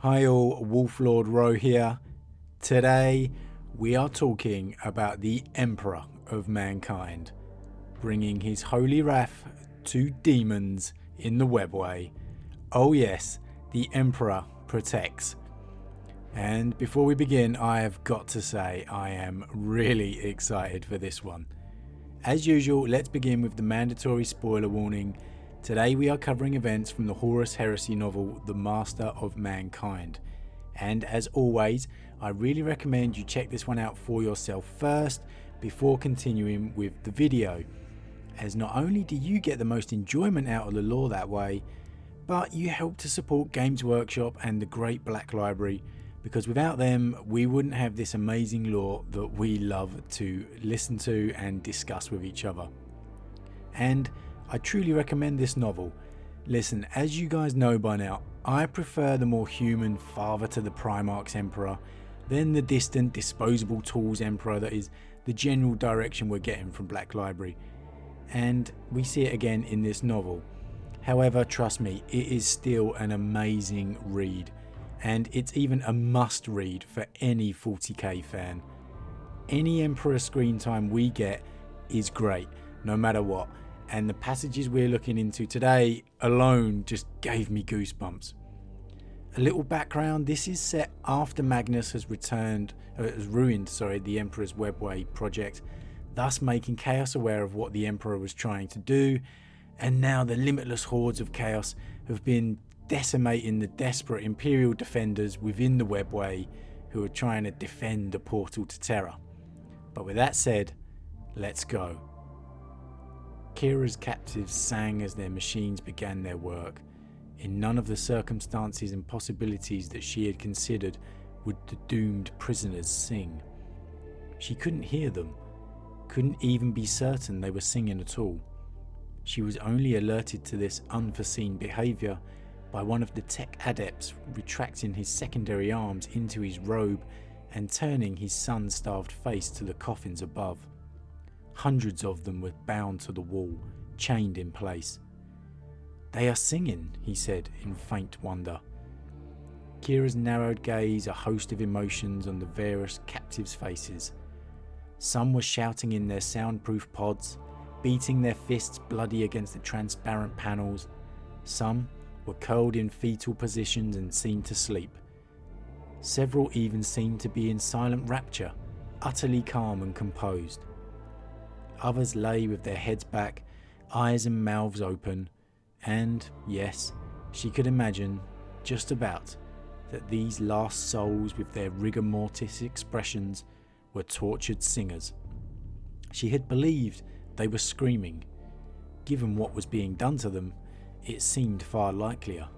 Hi all, Wolf Lord Rho here. Today we are talking about the Emperor of Mankind, bringing his holy wrath to demons in the Webway. Oh yes, the Emperor protects. And before we begin, I have got to say I am really excited for this one. As usual, let's begin with the mandatory spoiler warning. Today we are covering events from the Horus Heresy Novel, The Master of Mankind. And as always, I really recommend you check this one out for yourself first before continuing with the video, as not only do you get the most enjoyment out of the lore that way, but you help to support Games Workshop and the Great Black Library, because without them we wouldn't have this amazing lore that we love to listen to and discuss with each other. And I truly recommend this novel. Listen, as you guys know by now, I prefer the more human father to the Primarch's Emperor than the distant disposable tools Emperor that is the general direction we're getting from Black Library. And we see it again in this novel. However, trust me, it is still an amazing read. And it's even a must read for any 40k fan. Any Emperor screen time we get is great, no matter what. And the passages we're looking into today alone just gave me goosebumps. A little background: this is set after Magnus has ruined the Emperor's Webway project, thus making Chaos aware of what the Emperor was trying to do, and now the limitless hordes of Chaos have been decimating the desperate Imperial defenders within the Webway who are trying to defend the portal to Terra. But with that said, let's go. Kira's captives sang as their machines began their work. In none of the circumstances and possibilities that she had considered would the doomed prisoners sing. She couldn't hear them, couldn't even be certain they were singing at all. She was only alerted to this unforeseen behaviour by one of the tech adepts retracting his secondary arms into his robe and turning his sun-starved face to the coffins above. Hundreds of them were bound to the wall, chained in place. "They are singing," he said in faint wonder. Kira's narrowed gaze a host of emotions on the various captives' faces. Some were shouting in their soundproof pods, beating their fists bloody against the transparent panels. Some were curled in fetal positions and seemed to sleep. Several even seemed to be in silent rapture, utterly calm and composed. Others lay with their heads back, eyes and mouths open, and yes, she could imagine, just about, that these last souls with their rigor mortis expressions were tortured singers. She had believed they were screaming. Given what was being done to them, it seemed far likelier.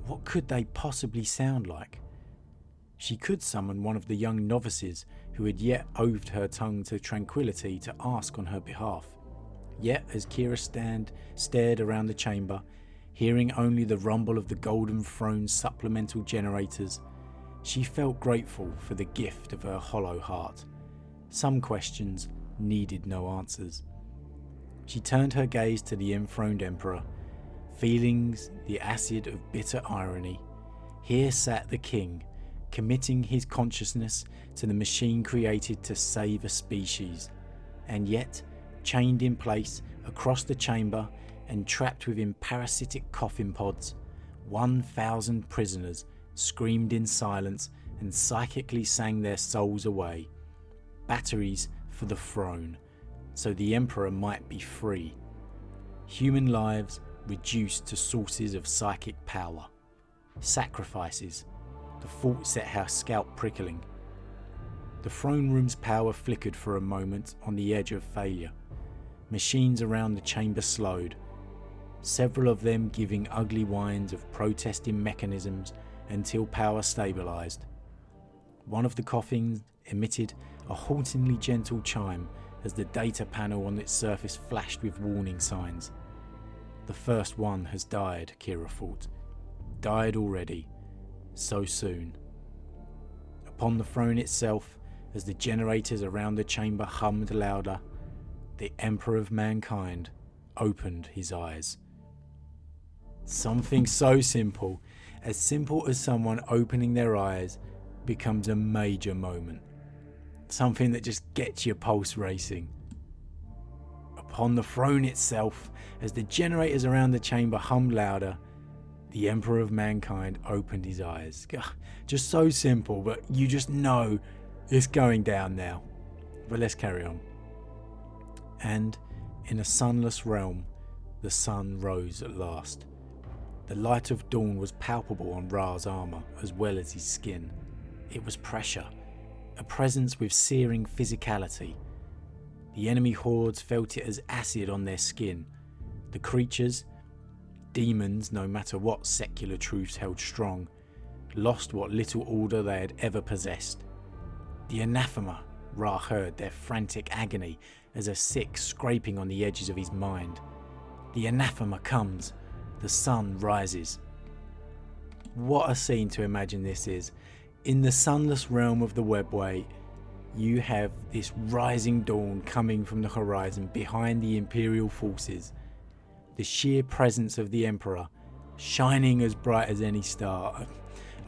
What could they possibly sound like? She could summon one of the young novices who had yet oathed her tongue to tranquility to ask on her behalf. Yet as Kira stared around the chamber, hearing only the rumble of the Golden Throne's supplemental generators, she felt grateful for the gift of her hollow heart. Some questions needed no answers. She turned her gaze to the enthroned Emperor, feeling the acid of bitter irony. Here sat the king, committing his consciousness to the machine created to save a species, and yet chained in place across the chamber and trapped within parasitic coffin pods, 1,000 prisoners screamed in silence and psychically sang their souls away. Batteries for the throne, so the Emperor might be free. Human lives reduced to sources of psychic power. Sacrifices. The thought set her scalp prickling. The throne room's power flickered for a moment on the edge of failure. Machines around the chamber slowed, several of them giving ugly whines of protesting mechanisms until power stabilized. One of the coffins emitted a hauntingly gentle chime as the data panel on its surface flashed with warning signs. The first one has died, Kira thought. Died already. So soon. Upon the throne itself, as the generators around the chamber hummed louder, the Emperor of Mankind opened his eyes. Something so simple as simple as someone opening their eyes becomes a major moment. Something that just gets your pulse racing. Upon the throne itself, as the generators around the chamber hummed louder, the Emperor of Mankind opened his eyes. Just so simple, but you just know it's going down now. But let's carry on. And in a sunless realm, the sun rose at last. The light of dawn was palpable on Ra's armour as well as his skin. It was pressure, a presence with searing physicality. The enemy hordes felt it as acid on their skin. The creatures, demons, no matter what secular truths held strong, lost what little order they had ever possessed. The anathema, Ra heard their frantic agony as a sick scraping on the edges of his mind. The anathema comes, the sun rises. What a scene to imagine this is. In the sunless realm of the Webway, you have this rising dawn coming from the horizon behind the Imperial forces. The sheer presence of the Emperor, shining as bright as any star.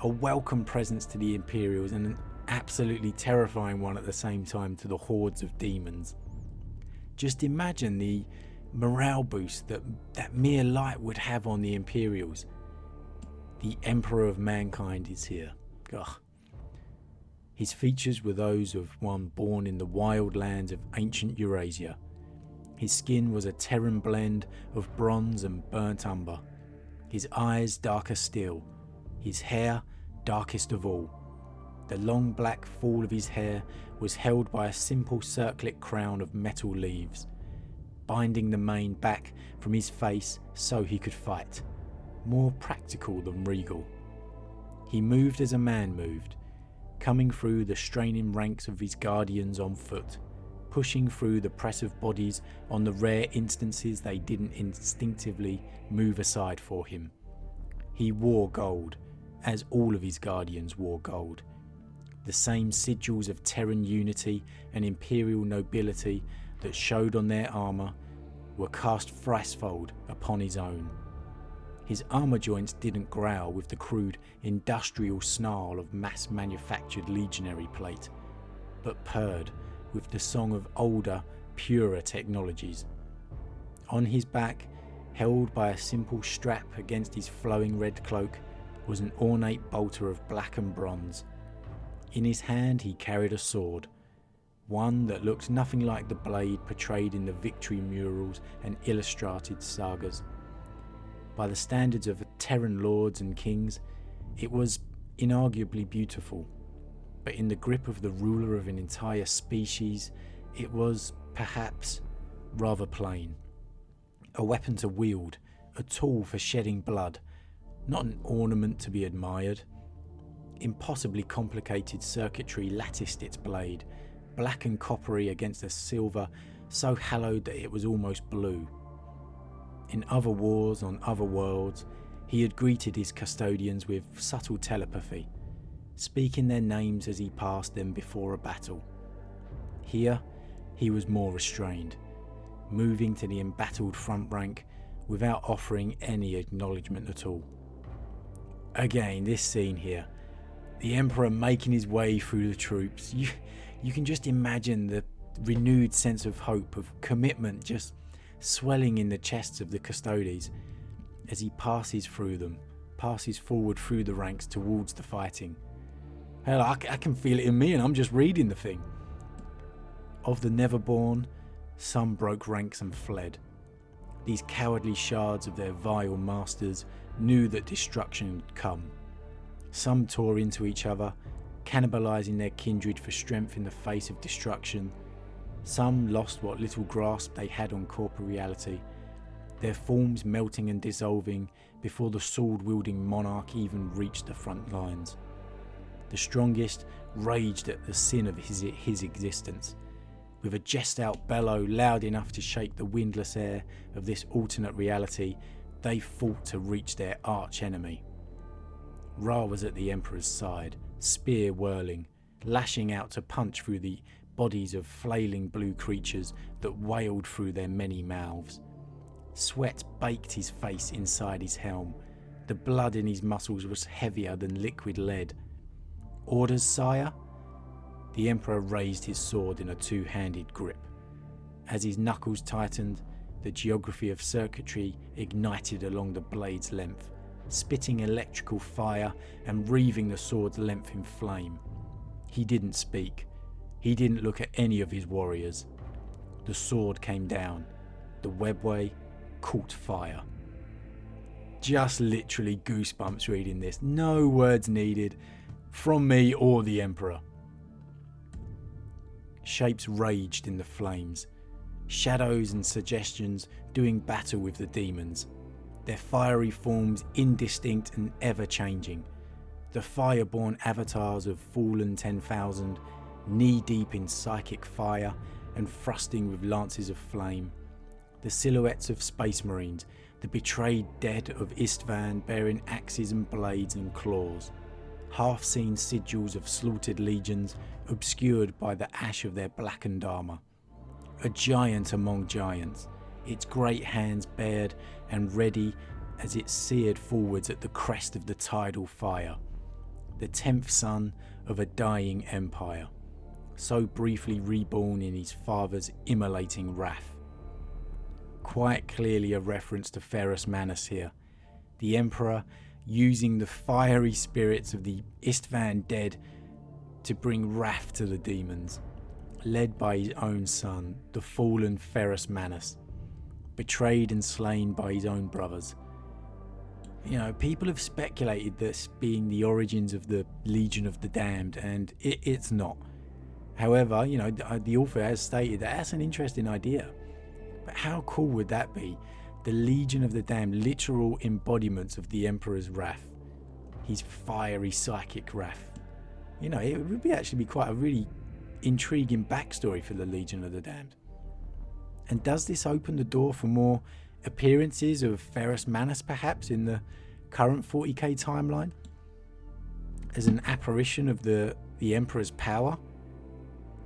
A welcome presence to the Imperials and an absolutely terrifying one at the same time to the hordes of demons. Just imagine the morale boost that mere light would have on the Imperials. The Emperor of Mankind is here. Ugh. His features were those of one born in the wild lands of ancient Eurasia. His skin was a Terran blend of bronze and burnt umber. His eyes darker still. His hair darkest of all. The long black fall of his hair was held by a simple circlet crown of metal leaves, binding the mane back from his face so he could fight, more practical than regal. He moved as a man moved, coming through the straining ranks of his guardians on foot, pushing through the press of bodies on the rare instances they didn't instinctively move aside for him. He wore gold, as all of his guardians wore gold. The same sigils of Terran unity and imperial nobility that showed on their armour were cast thricefold upon his own. His armour joints didn't growl with the crude industrial snarl of mass-manufactured legionary plate, but purred with the song of older, purer technologies. On his back, held by a simple strap against his flowing red cloak, was an ornate bolter of black and bronze. In his hand he carried a sword, one that looked nothing like the blade portrayed in the victory murals and illustrated sagas. By the standards of Terran lords and kings, it was inarguably beautiful, but in the grip of the ruler of an entire species, it was, perhaps, rather plain. A weapon to wield, a tool for shedding blood, not an ornament to be admired. Impossibly complicated circuitry latticed its blade, black and coppery against a silver so hallowed that it was almost blue. In other wars on other worlds, he had greeted his custodians with subtle telepathy, speaking their names as he passed them before a battle. Here, he was more restrained, moving to the embattled front rank without offering any acknowledgement at all. Again, this scene here, the Emperor making his way through the troops, you can just imagine the renewed sense of hope, of commitment just swelling in the chests of the custodes as he passes through them, passes forward through the ranks towards the fighting. Hell, I can feel it in me and I'm just reading the thing. Of the Neverborn, some broke ranks and fled. These cowardly shards of their vile masters knew that destruction would come. Some tore into each other, cannibalizing their kindred for strength in the face of destruction. Some lost what little grasp they had on corporeality, their forms melting and dissolving before the sword-wielding monarch even reached the front lines. The strongest raged at the sin of his existence. With a jest-out bellow loud enough to shake the windless air of this alternate reality, they fought to reach their arch-enemy. Ra was at the Emperor's side, spear whirling, lashing out to punch through the bodies of flailing blue creatures that wailed through their many mouths. Sweat baked his face inside his helm, The blood in his muscles was heavier than liquid lead. "Orders, sire?" The Emperor raised his sword in a two-handed grip. As his knuckles tightened, the geography of circuitry ignited along the blade's length, spitting electrical fire and wreathing the sword's length in flame. He didn't speak. He didn't look at any of his warriors. The sword came down. The Webway caught fire. Just literally goosebumps reading this. No words needed from me or the Emperor. Shapes raged in the flames. Shadows and suggestions doing battle with the demons. Their fiery forms indistinct and ever-changing. The fireborn avatars of fallen 10,000, knee-deep in psychic fire and thrusting with lances of flame. The silhouettes of space marines, the betrayed dead of Istvan bearing axes and blades and claws. Half-seen sigils of slaughtered legions obscured by the ash of their blackened armour. A giant among giants, its great hands bared and ready as it seared forwards at the crest of the tidal fire. The 10th son of a dying empire, so briefly reborn in his father's immolating wrath. Quite clearly a reference to Horus Manus here, the Emperor using the fiery spirits of the Istvan dead to bring wrath to the demons, led by his own son, the fallen Horus Manus, betrayed and slain by his own brothers. You know, people have speculated this being the origins of the Legion of the Damned, and it's not. However, you know, the author has stated that that's an interesting idea. But how cool would that be? The Legion of the Damned, literal embodiments of the Emperor's wrath, his fiery psychic wrath. You know, it would actually be quite a really intriguing backstory for the Legion of the Damned. And does this open the door for more appearances of Horus Manus perhaps in the current 40k timeline? As an apparition of the Emperor's power?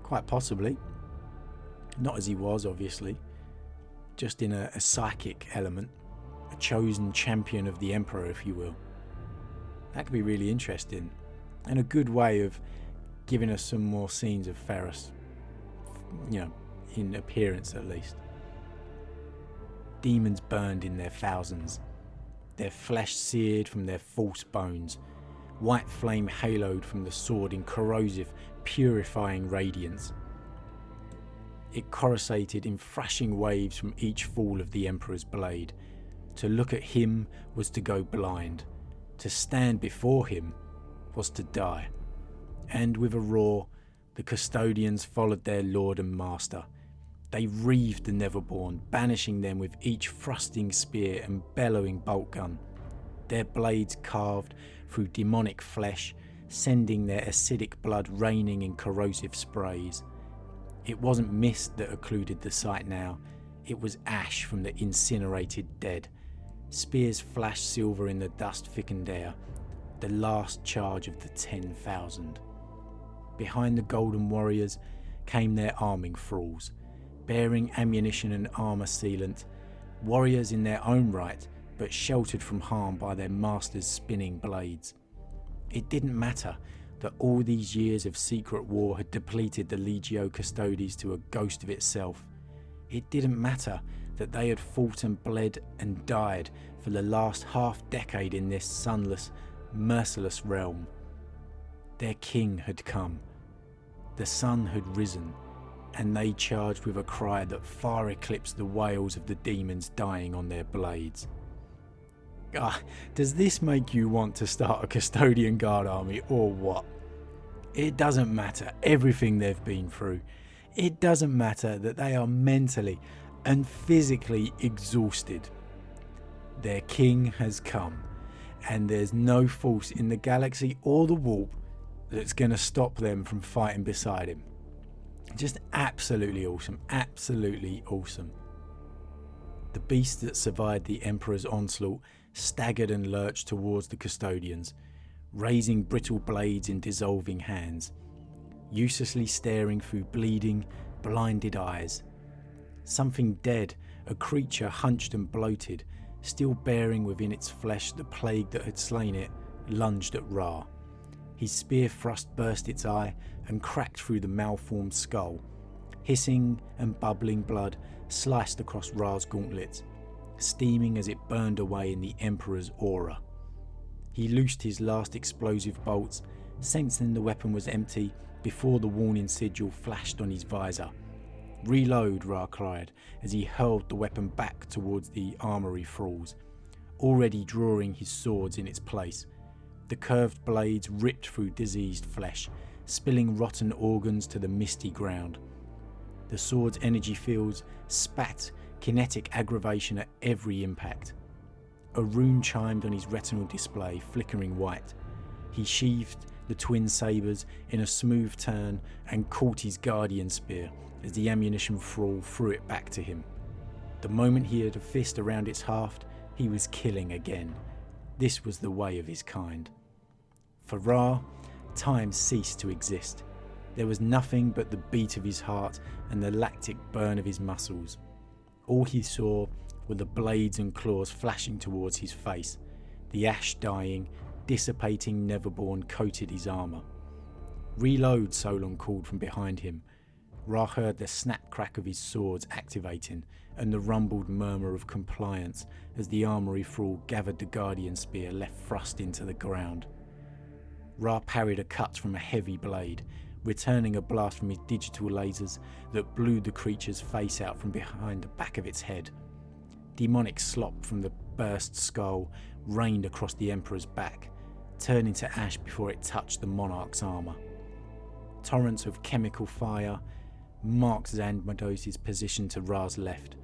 Quite possibly. Not as he was, obviously. Just in a psychic element. A chosen champion of the Emperor, if you will. That could be really interesting. And a good way of giving us some more scenes of Horus. You know, in appearance at least. Demons burned in their thousands. Their flesh seared from their false bones. White flame haloed from the sword in corrosive, purifying radiance. It coruscated in thrashing waves from each fall of the Emperor's blade. To look at him was to go blind. To stand before him was to die. And with a roar, the custodians followed their lord and master. They wreathed the Neverborn, banishing them with each thrusting spear and bellowing bolt gun. Their blades carved through demonic flesh, sending their acidic blood raining in corrosive sprays. It wasn't mist that occluded the sight now, it was ash from the incinerated dead. Spears flashed silver in the dust-thickened air, the last charge of the 10,000. Behind the golden warriors came their arming thralls, bearing ammunition and armour sealant, warriors in their own right, but sheltered from harm by their master's spinning blades. It didn't matter that all these years of secret war had depleted the Legio Custodes to a ghost of itself. It didn't matter that they had fought and bled and died for the last half-decade in this sunless, merciless realm. Their king had come. The sun had risen, and they charged with a cry that far eclipsed the wails of the demons dying on their blades. Does this make you want to start a custodian guard army or what? It doesn't matter everything they've been through. It doesn't matter that they are mentally and physically exhausted. Their king has come, and there's no force in the galaxy or the warp that's going to stop them from fighting beside him. Just absolutely awesome, absolutely awesome. The beast that survived the Emperor's onslaught staggered and lurched towards the custodians, raising brittle blades in dissolving hands, uselessly staring through bleeding, blinded eyes. Something dead, a creature hunched and bloated, still bearing within its flesh the plague that had slain it, lunged at Ra. His spear thrust burst its eye and cracked through the malformed skull. Hissing and bubbling blood sliced across Ra's gauntlets, steaming as it burned away in the Emperor's aura. He loosed his last explosive bolts, sensing the weapon was empty before the warning sigil flashed on his visor. "Reload," Ra cried as he hurled the weapon back towards the armory thralls, already drawing his swords in its place. The curved blades ripped through diseased flesh, spilling rotten organs to the misty ground. The sword's energy fields spat kinetic aggravation at every impact. A rune chimed on his retinal display, flickering white. He sheathed the twin sabres in a smooth turn and caught his guardian spear as the ammunition thrall threw it back to him. The moment he had a fist around its haft, he was killing again. This was the way of his kind. For Ra, time ceased to exist. There was nothing but the beat of his heart and the lactic burn of his muscles. All he saw were the blades and claws flashing towards his face. The ash dying, dissipating Neverborn coated his armour. "Reload," Solon called from behind him. Ra heard the snap crack of his swords activating and the rumbled murmur of compliance as the armory thrall gathered the guardian spear left thrust into the ground. Ra parried a cut from a heavy blade, returning a blast from his digital lasers that blew the creature's face out from behind the back of its head. Demonic slop from the burst skull rained across the Emperor's back, turning to ash before it touched the monarch's armour. Torrents of chemical fire marked Xanmados's position to Ra's left.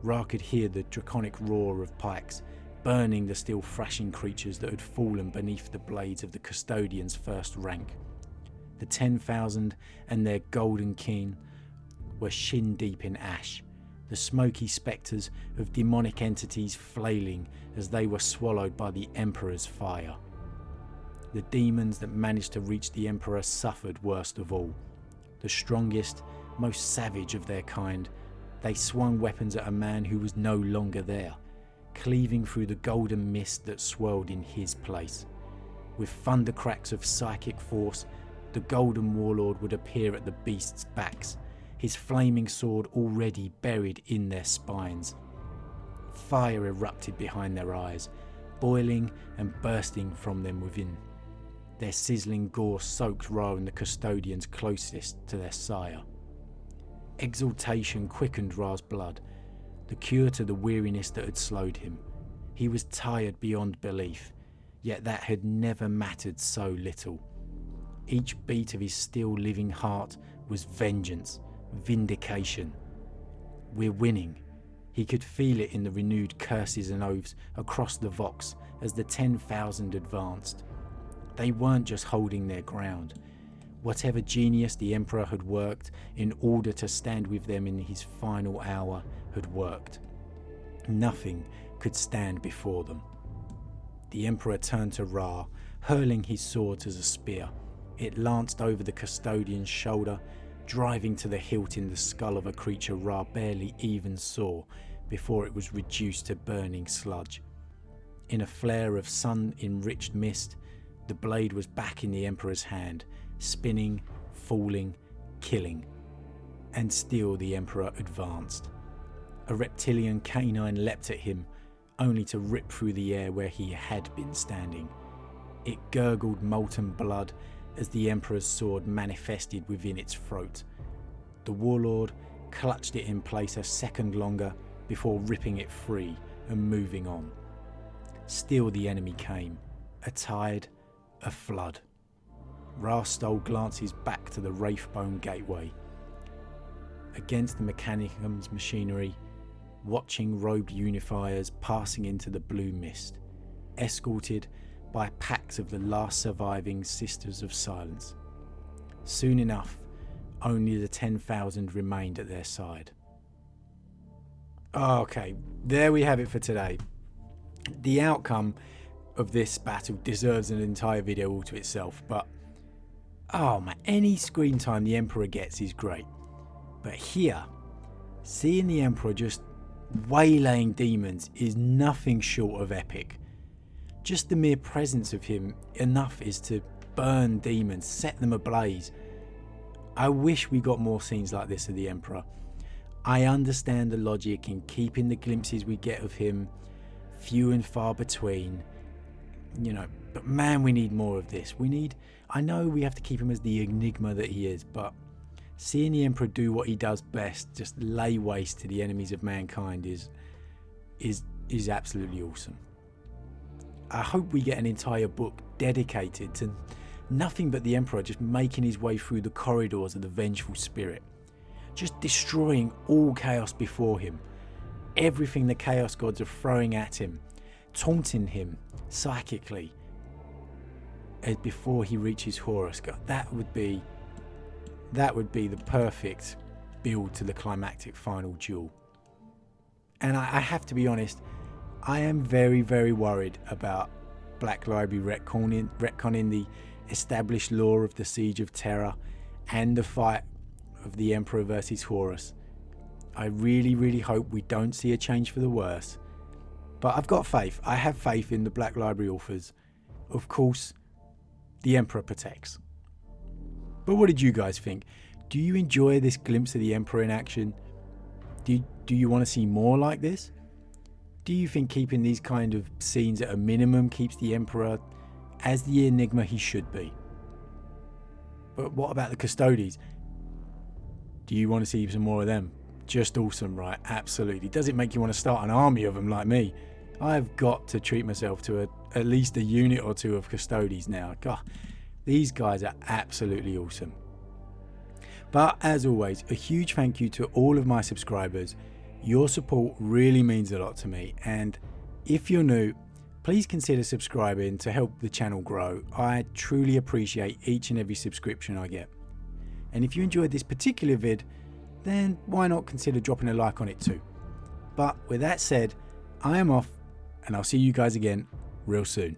Ra could hear the draconic roar of pikes, burning the still thrashing creatures that had fallen beneath the blades of the custodian's first rank. The 10,000 and their golden king were shin deep in ash, the smoky spectres of demonic entities flailing as they were swallowed by the Emperor's fire. The demons that managed to reach the Emperor suffered worst of all. The strongest, most savage of their kind, they swung weapons at a man who was no longer there, cleaving through the golden mist that swirled in his place. With thunder cracks of psychic force, the golden warlord would appear at the beasts' backs, his flaming sword already buried in their spines. Fire erupted behind their eyes, boiling and bursting from them within. Their sizzling gore soaked Ra and the custodians closest to their sire. Exultation quickened Ra's blood, the cure to the weariness that had slowed him. He was tired beyond belief, yet that had never mattered so little. Each beat of his still living heart was vengeance, vindication. We're winning. He could feel it in the renewed curses and oaths across the Vox as the 10,000 advanced. They weren't just holding their ground. Whatever genius the Emperor had worked in order to stand with them in his final hour had worked. Nothing could stand before them. The Emperor turned to Ra, hurling his sword as a spear. It lanced over the custodian's shoulder, driving to the hilt in the skull of a creature Ra barely even saw before it was reduced to burning sludge. In a flare of sun-enriched mist, the blade was back in the Emperor's hand, spinning, falling, killing. And still the Emperor advanced. A reptilian canine leapt at him, only to rip through the air where he had been standing. It gurgled molten blood as the Emperor's sword manifested within its throat. The warlord clutched it in place a second longer before ripping it free and moving on. Still the enemy came, a tide, a flood. Ra stole glances back to the Wraithbone gateway. Against the Mechanicum's machinery, watching robed unifiers passing into the blue mist, escorted by packs of the last surviving Sisters of Silence. Soon enough, only the 10,000 remained at their side. Okay, there we have it for today. The outcome of this battle deserves an entire video all to itself, but oh man, any screen time the Emperor gets is great. But here, seeing the Emperor just waylaying demons is nothing short of epic. Just the mere presence of him enough is to burn demons, set them ablaze. I wish we got more scenes like this of the Emperor. I understand the logic in keeping the glimpses we get of him few and far between, you know, but man, we need more of this. I know we have to keep him as the enigma that he is, but seeing the Emperor do what he does best, just lay waste to the enemies of mankind, is absolutely awesome. I hope we get an entire book dedicated to nothing but the Emperor just making his way through the corridors of the vengeful spirit, just destroying all chaos before him, everything the chaos gods are throwing at him, taunting him psychically as before he reaches Horus. That would be the perfect build to the climactic final duel. And I have to be honest, I am very, very worried about Black Library retconning the established lore of the Siege of Terra and the fight of the Emperor versus Horus. I really, really hope we don't see a change for the worse. But I've got faith. I have faith in the Black Library authors. Of course, the Emperor protects. But what did you guys think? Do you enjoy this glimpse of the Emperor in action? Do you want to see more like this? Do you think keeping these kind of scenes at a minimum keeps the Emperor as the enigma he should be? But what about the Custodes? Do you want to see some more of them? Just awesome, right? Absolutely. Does it make you want to start an army of them like me? I've got to treat myself to at least a unit or two of Custodes now. God, these guys are absolutely awesome. But as always, a huge thank you to all of my subscribers. Your support really means a lot to me, and if you're new, please consider subscribing to help the channel grow. I truly appreciate each and every subscription I get. And if you enjoyed this particular vid, then why not consider dropping a like on it too. But with that said, I am off, and I'll see you guys again real soon.